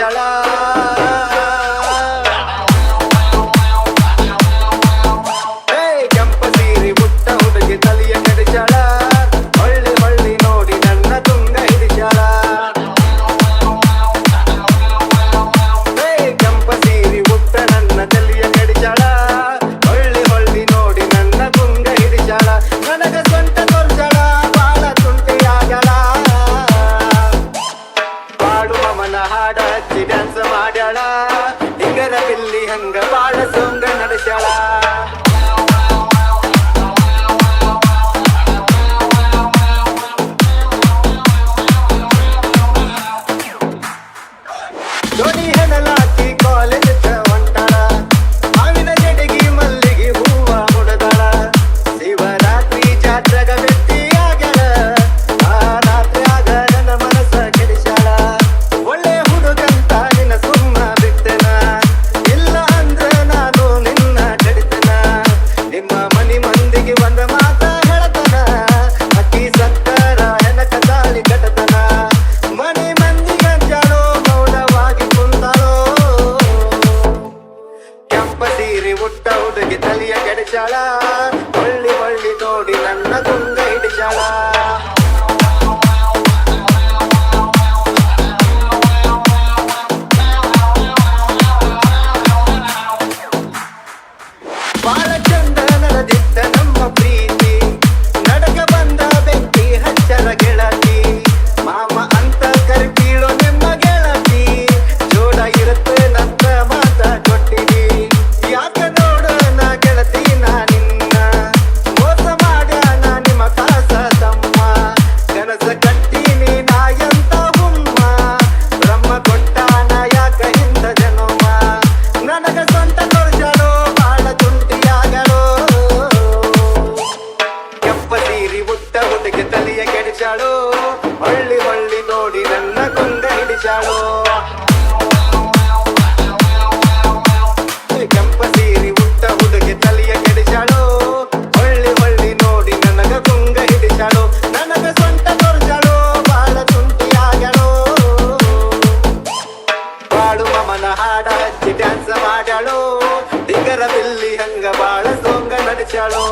ಕೆಡಿಸ್ಯಾಳ ಕೆಂಪ ಸೀರೆ ಉಟ್ಟ ಹುಡುಗಿ ತಲೆಯ ಕೆಡಿಸ್ಯಾಳ ಹೊಳ್ಳಿ ಹೊಳ್ಳಿ ನೋಡಿ ನನ್ನ ತುಂಗ ಹಿಡಿಸ್ಯಾಳ ಕೆಂಪ ಸೀರೆ ಉಟ್ಟ ನನ್ನ ತಲೆಯ ಕೆಡಿಸ್ಯಾಳ ಹೊಳ್ಳಿ ಹೊಳ್ಳಿ ನೋಡಿ ನನ್ನ ತುಂಗ ಹಿಡಿಸ್ಯಾಳ ನನಗ ಸೊಂಟ ತೋರ್ಸ್ಯಾಳ ಬಾಳ ತುಂಟಿಯಾಗ್ಯಾಳ ಬಾಡು ಮಮನ ಹಾಡ ಹಚ್ಚಿ ಡ್ಯಾನ್ಸ್ ಮಾಡ್ಯಾಳ ನಿಗರ ಬಿಲ್ಲಿ ಹಂಗ ಬಾಳ ಸೊಂಗ ನಡೆಸ್ಯಾಳ ಜೋಡಿ ಹೆಣಲಾಕಿ ಕಾಲೇಜ್ ಹೊಂಟಾಳ ಮಾವಿನ ಜಡಿಗಿ ಮಲ್ಲಿಗೆ ಹೂವ ಮುಡದಾಳ ಶಿವರಾತ್ರಿ ಜಾತ್ರೆಗ ಭೇಟಿಯಾಗ್ಯಾಳ ಆ ರಾತ್ರಿಯಾಗ ನನ್ನ ಮನಸ್ಸ ಕೆಡಿಸ್ಯಾಳ ಒಳ್ಳೆ ಹುಡುಗಂತ ನಿನ್ನ ಸುಮ್ಮ ಬಿಟ್ಟೆನ ಇಲ್ಲ ಅಂದ್ರ ನಾನು ನಿನ್ನ ಕಡಿತನ ನಿಮ್ಮ ಮನಿ ಮಂದಿಗೆ ಒಂದ ಮಾತ ಹೇಳ್ತನ ಅಕ್ಕಿ ಸಕ್ಕರ ಹೆನಕ ತಾಳಿ ಕಟತನ ಮನೆ ಮಂದಿ ಗಂಜಾಳೋ ಮೌನವಾಗಿ ಕುಂತಾಳೋ ಕೆಂಪ ಸೀರೆ ಉಟ್ಟ ಹುಡುಗಿ ತಲೆಯ ಕೆಡಿಸ್ಯಾಳ ಹೊಳ್ಳಿ ಹೊಳ್ಳಿ ನೋಡಿ ನನ್ನ ತುಂಗ ಹಿಡಿಸ್ಯಾಳ ಬಾಳ ಚಂದ ನಡೆದಿದ್ದ ನಮ್ಮ ಪ್ರೀತಿ ನಡಕ ಬಂದ ಬೆಂಕಿ ಹಚ್ಚರ ಗೆಳತಿ ಮಾಮ ಅಂತ ಕರಿಬೀಳೋ ನಿಮ್ಮ ಗೆಳತಿ ಜೋಡ ಇರುತ್ತೆ ನನ್ನ ಮಾತ ಕೊಟ್ಟಿನಿ ಯಾಕ ನೋಡ ನಾ ಗೆಳತಿ ನಾ ನಿನ್ನ ಮೋಸ ಮಾಡ್ಯಾನ ನಿಮ್ಮ ಕಾಸ ತಮ್ಮ ಕನಸ ಕಟ್ಟಿನಿ ನಾ ಎಂತ ಹುಮ್ಮ ಬ್ರಹ್ಮ ಕೊಟ್ಟಾನ ಯಾಕ ಹಿಂದ ಜನುಮ ನನಗ ಸ್ವಂತ ತೋರ್ಸ್ಯಾಳೋ ಬಾಳ ತುಂಟಿಯಾಗಳೋ ಕೆಂಪ ಸೀರೆ ಉಟ್ಟ ಹುಡುಗಿ ತಲೆಯ ಕೆಡಿಸ್ಯಾಳೋ ಹೊಳ್ಳಿ ಹೊಳ್ಳಿ ನೋಡಿ ನನ್ನ ಕುಂಗ ಹಿಡಿಸ್ಯಾಳೋ ಕೆಂಪ ಸೀರೆ ಉಟ್ಟ ಹುಡುಗಿ ತಲೆಯ ಕೆಡಿಸ್ಯಾಳೋ ಹೊಳ್ಳಿ ಹೊಳ್ಳಿ ನೋಡಿ ನನಗ ಕುಂಗ ಹಿಡಿಸ್ಯಾಳೋ ನನಗ ಸ್ವಂತ ತೋರ್ಸ್ಯಾಳೋ ಬಾಳ ತುಂಟಿಯಾಗಳೋ ಬಾಳು ಮಮನ ಹಾಡ ಹಚ್ಚಿ ಡ್ಯಾನ್ಸ್ ಮಾಡ್ಯಾಳೋ ದಿಗರ ಬಿಲ್ಲಿ ಹಂಗ ಬಾಳ ಸೊಂಗ ನಡೆಸ್ಯಾಳೋ